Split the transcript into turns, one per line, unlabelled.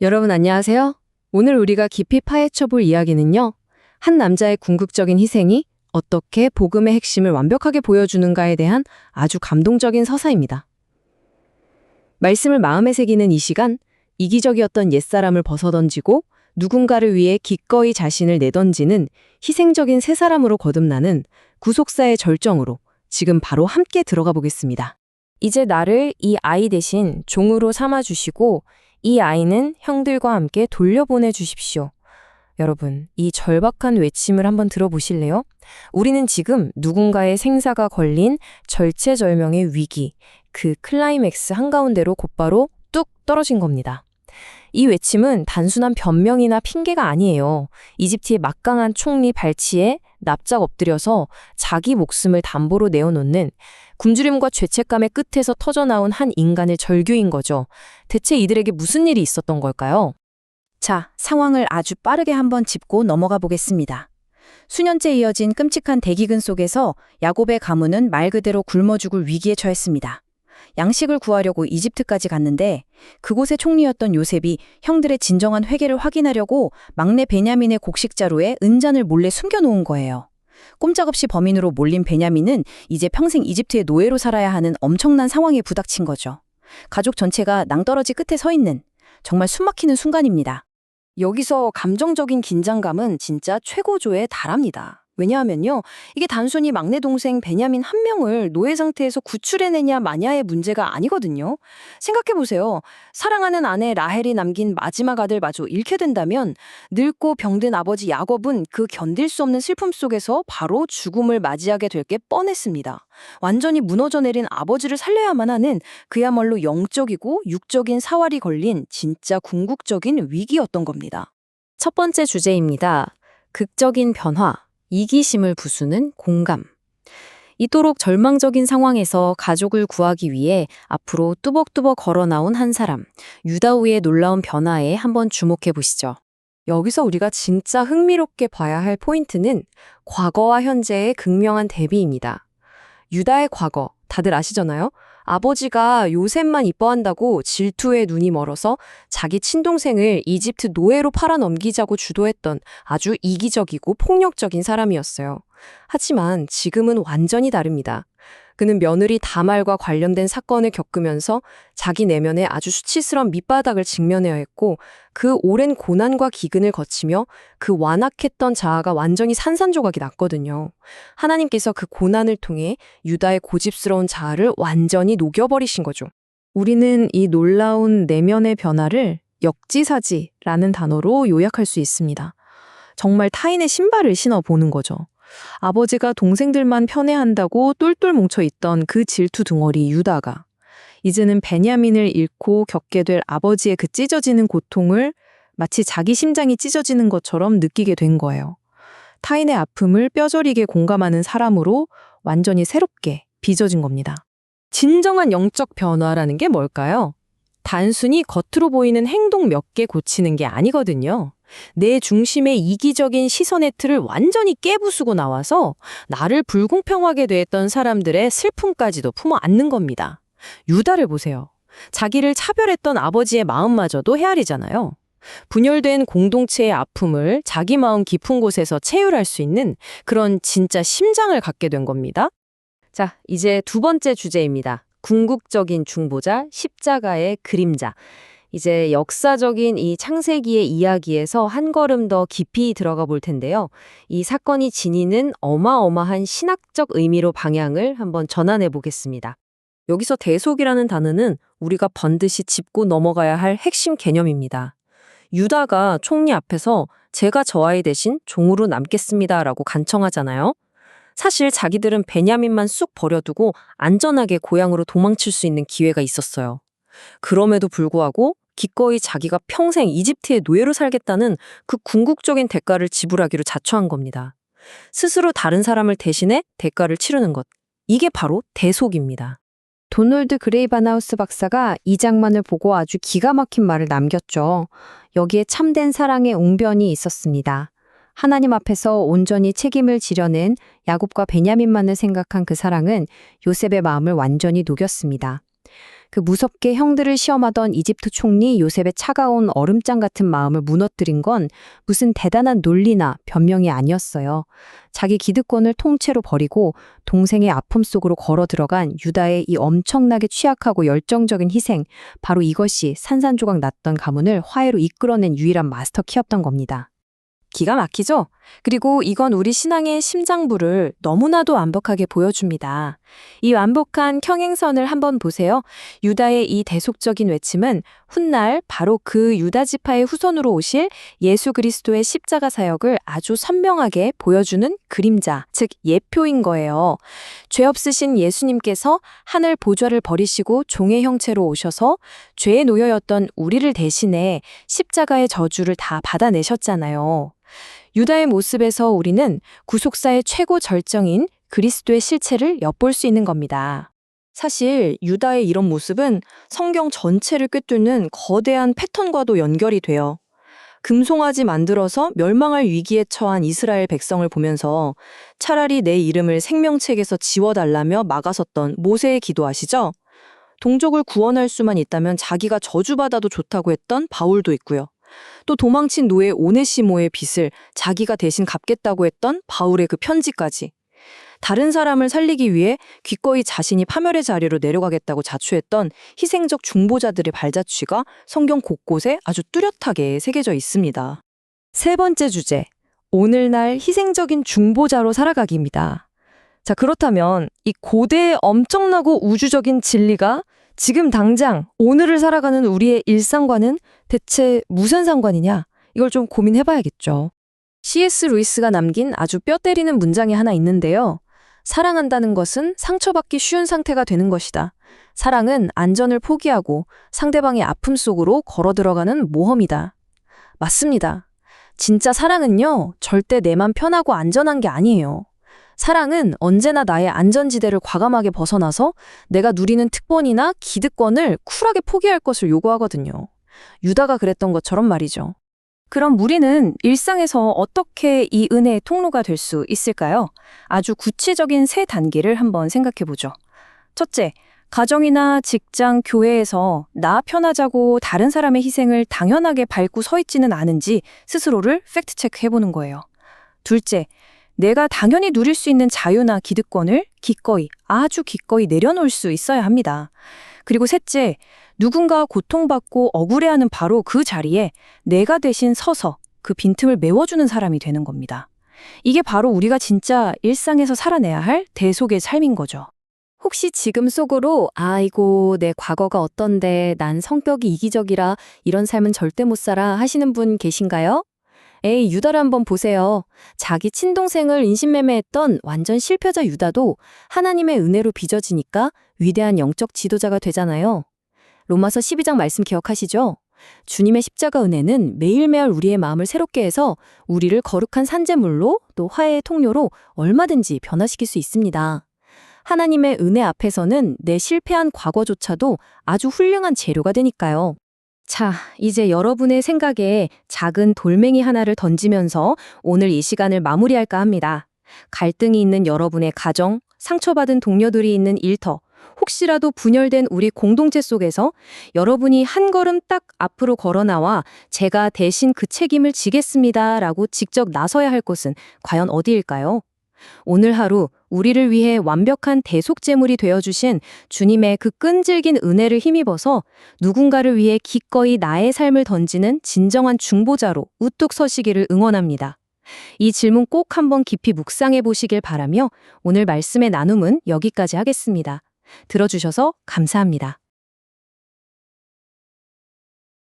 여러분 안녕하세요. 오늘 우리가 깊이 파헤쳐 볼 이야기는요. 한 남자의 궁극적인 희생이 어떻게 복음의 핵심을 완벽하게 보여주는가에 대한 아주 감동적인 서사입니다. 말씀을 마음에 새기는 이 시간, 이기적이었던 옛사람을 벗어던지고 누군가를 위해 기꺼이 자신을 내던지는 희생적인 새 사람으로 거듭나는 구속사의 절정으로 지금 바로 함께 들어가 보겠습니다.
이제 나를 이 아이 대신 종으로 삼아주시고 이 아이는 형들과 함께 돌려보내 주십시오. 여러분, 이 절박한 외침을 한번 들어보실래요? 우리는 지금 누군가의 생사가 걸린 절체절명의 위기, 그 클라이맥스 한가운데로 곧바로 뚝 떨어진 겁니다. 이 외침은 단순한 변명이나 핑계가 아니에요. 이집트의 막강한 총리 발치에 납작 엎드려서 자기 목숨을 담보로 내어놓는 굶주림과 죄책감의 끝에서 터져나온 한 인간의 절규인 거죠. 대체 이들에게 무슨 일이 있었던 걸까요?
자, 상황을 아주 빠르게 한번 짚고 넘어가 보겠습니다. 수년째 이어진 끔찍한 대기근 속에서 야곱의 가문은 말 그대로 굶어 죽을 위기에 처했습니다. 양식을 구하려고 이집트까지 갔는데 그곳의 총리였던 요셉이 형들의 진정한 회개를 확인하려고 막내 베냐민의 곡식 자루에 은잔을 몰래 숨겨놓은 거예요. 꼼짝없이 범인으로 몰린 베냐민은 이제 평생 이집트의 노예로 살아야 하는 엄청난 상황에 부닥친 거죠. 가족 전체가 낭떠러지 끝에 서 있는 정말 숨막히는 순간입니다.
여기서 감정적인 긴장감은 진짜 최고조에 달합니다. 왜냐하면요, 이게 단순히 막내 동생 베냐민 한 명을 노예 상태에서 구출해내냐 마냐의 문제가 아니거든요. 생각해보세요. 사랑하는 아내 라헬이 남긴 마지막 아들마저 잃게 된다면 늙고 병든 아버지 야곱은 그 견딜 수 없는 슬픔 속에서 바로 죽음을 맞이하게 될 게 뻔했습니다. 완전히 무너져 내린 아버지를 살려야만 하는 그야말로 영적이고 육적인 사활이 걸린 진짜 궁극적인 위기였던 겁니다.
첫 번째 주제입니다. 극적인 변화. 이기심을 부수는 공감. 이토록 절망적인 상황에서 가족을 구하기 위해 앞으로 뚜벅뚜벅 걸어 나온 한 사람, 유다우의 놀라운 변화에 한번 주목해 보시죠. 여기서 우리가 진짜 흥미롭게 봐야 할 포인트는 과거와 현재의 극명한 대비입니다. 유다의 과거, 다들 아시잖아요? 아버지가 요셉만 이뻐한다고 질투에 눈이 멀어서 자기 친동생을 이집트 노예로 팔아넘기자고 주도했던 아주 이기적이고 폭력적인 사람이었어요. 하지만 지금은 완전히 다릅니다. 그는 며느리 다말과 관련된 사건을 겪으면서 자기 내면에 아주 수치스러운 밑바닥을 직면해야 했고 그 오랜 고난과 기근을 거치며 그 완악했던 자아가 완전히 산산조각이 났거든요. 하나님께서 그 고난을 통해 유다의 고집스러운 자아를 완전히 녹여버리신 거죠. 우리는 이 놀라운 내면의 변화를 역지사지라는 단어로 요약할 수 있습니다. 정말 타인의 신발을 신어보는 거죠. 아버지가 동생들만 편애한다고 똘똘 뭉쳐있던 그 질투 덩어리 유다가 이제는 베냐민을 잃고 겪게 될 아버지의 그 찢어지는 고통을 마치 자기 심장이 찢어지는 것처럼 느끼게 된 거예요. 타인의 아픔을 뼈저리게 공감하는 사람으로 완전히 새롭게 빚어진 겁니다. 진정한 영적 변화라는 게 뭘까요? 단순히 겉으로 보이는 행동 몇 개 고치는 게 아니거든요. 내 중심의 이기적인 시선의 틀을 완전히 깨부수고 나와서 나를 불공평하게 대했던 사람들의 슬픔까지도 품어 안는 겁니다. 유다를 보세요. 자기를 차별했던 아버지의 마음마저도 헤아리잖아요. 분열된 공동체의 아픔을 자기 마음 깊은 곳에서 체휼할 수 있는 그런 진짜 심장을 갖게 된 겁니다. 자, 이제 두 번째 주제입니다. 궁극적인 중보자, 십자가의 그림자. 이제 역사적인 이 창세기의 이야기에서 한 걸음 더 깊이 들어가 볼 텐데요. 이 사건이 지니는 어마어마한 신학적 의미로 방향을 한번 전환해 보겠습니다. 여기서 대속이라는 단어는 우리가 반드시 짚고 넘어가야 할 핵심 개념입니다. 유다가 총리 앞에서 제가 저 아이 대신 종으로 남겠습니다라고 간청하잖아요. 사실 자기들은 베냐민만 쑥 버려두고 안전하게 고향으로 도망칠 수 있는 기회가 있었어요. 그럼에도 불구하고 기꺼이 자기가 평생 이집트의 노예로 살겠다는 그 궁극적인 대가를 지불하기로 자처한 겁니다. 스스로 다른 사람을 대신해 대가를 치르는 것. 이게 바로 대속입니다. 도널드 그레이바나우스 박사가 이 장면을 보고 아주 기가 막힌 말을 남겼죠. 여기에 참된 사랑의 웅변이 있었습니다. 하나님 앞에서 온전히 책임을 지려낸 야곱과 베냐민만을 생각한 그 사랑은 요셉의 마음을 완전히 녹였습니다. 그 무섭게 형들을 시험하던 이집트 총리 요셉의 차가운 얼음장 같은 마음을 무너뜨린 건 무슨 대단한 논리나 변명이 아니었어요. 자기 기득권을 통째로 버리고 동생의 아픔 속으로 걸어 들어간 유다의 이 엄청나게 취약하고 열정적인 희생, 바로 이것이 산산조각 났던 가문을 화해로 이끌어낸 유일한 마스터키였던 겁니다.
기가 막히죠? 그리고 이건 우리 신앙의 심장부를 너무나도 완벽하게 보여줍니다. 이 완벽한 평행선을 한번 보세요. 유다의 이 대속적인 외침은 훗날 바로 그 유다 지파의 후손으로 오실 예수 그리스도의 십자가 사역을 아주 선명하게 보여주는 그림자, 즉 예표인 거예요. 죄 없으신 예수님께서 하늘 보좌를 버리시고 종의 형체로 오셔서 죄의 노여였던 우리를 대신해 십자가의 저주를 다 받아내셨잖아요. 유다의 모습에서 우리는 구속사의 최고 절정인 그리스도의 실체를 엿볼 수 있는 겁니다. 사실 유다의 이런 모습은 성경 전체를 꿰뚫는 거대한 패턴과도 연결이 돼요. 금송아지 만들어서 멸망할 위기에 처한 이스라엘 백성을 보면서 차라리 내 이름을 생명책에서 지워달라며 막아섰던 모세의 기도 아시죠? 동족을 구원할 수만 있다면 자기가 저주받아도 좋다고 했던 바울도 있고요. 또 도망친 노예 오네시모의 빚을 자기가 대신 갚겠다고 했던 바울의 그 편지까지. 다른 사람을 살리기 위해 기꺼이 자신이 파멸의 자리로 내려가겠다고 자초했던 희생적 중보자들의 발자취가 성경 곳곳에 아주 뚜렷하게 새겨져 있습니다. 세 번째 주제, 오늘날 희생적인 중보자로 살아가기입니다. 자, 그렇다면 이 고대의 엄청나고 우주적인 진리가 지금 당장 오늘을 살아가는 우리의 일상과는 대체 무슨 상관이냐? 이걸 좀 고민해봐야겠죠. C.S. 루이스가 남긴 아주 뼈 때리는 문장이 하나 있는데요. 사랑한다는 것은 상처받기 쉬운 상태가 되는 것이다. 사랑은 안전을 포기하고 상대방의 아픔 속으로 걸어 들어가는 모험이다. 맞습니다. 진짜 사랑은요, 절대 내 맘 편하고 안전한 게 아니에요. 사랑은 언제나 나의 안전지대를 과감하게 벗어나서 내가 누리는 특권이나 기득권을 쿨하게 포기할 것을 요구하거든요. 유다가 그랬던 것처럼 말이죠.
그럼 우리는 일상에서 어떻게 이 은혜의 통로가 될 수 있을까요? 아주 구체적인 세 단계를 한번 생각해 보죠. 첫째, 가정이나 직장, 교회에서 나 편하자고 다른 사람의 희생을 당연하게 밟고 서 있지는 않은지 스스로를 팩트 체크해 보는 거예요. 둘째, 내가 당연히 누릴 수 있는 자유나 기득권을 기꺼이, 아주 기꺼이 내려놓을 수 있어야 합니다. 그리고 셋째, 누군가 고통받고 억울해하는 바로 그 자리에 내가 대신 서서 그 빈틈을 메워주는 사람이 되는 겁니다. 이게 바로 우리가 진짜 일상에서 살아내야 할 대속의 삶인 거죠.
혹시 지금 속으로 아이고 내 과거가 어떤데 난 성격이 이기적이라 이런 삶은 절대 못 살아 하시는 분 계신가요? 에이, 유다를 한번 보세요. 자기 친동생을 인신매매했던 완전 실패자 유다도 하나님의 은혜로 빚어지니까 위대한 영적 지도자가 되잖아요. 로마서 12장 말씀 기억하시죠? 주님의 십자가 은혜는 매일매일 우리의 마음을 새롭게 해서 우리를 거룩한 산재물로 또 화해의 통로로 얼마든지 변화시킬 수 있습니다. 하나님의 은혜 앞에서는 내 실패한 과거조차도 아주 훌륭한 재료가 되니까요. 자, 이제 여러분의 생각에 작은 돌멩이 하나를 던지면서 오늘 이 시간을 마무리할까 합니다. 갈등이 있는 여러분의 가정, 상처받은 동료들이 있는 일터, 혹시라도 분열된 우리 공동체 속에서 여러분이 한 걸음 딱 앞으로 걸어 나와 제가 대신 그 책임을 지겠습니다 라고 직접 나서야 할 곳은 과연 어디일까요? 오늘 하루 우리를 위해 완벽한 대속제물이 되어주신 주님의 그 끈질긴 은혜를 힘입어서 누군가를 위해 기꺼이 나의 삶을 던지는 진정한 중보자로 우뚝 서시기를 응원합니다. 이 질문 꼭 한번 깊이 묵상해 보시길 바라며 오늘 말씀의 나눔은 여기까지 하겠습니다. 들어주셔서 감사합니다.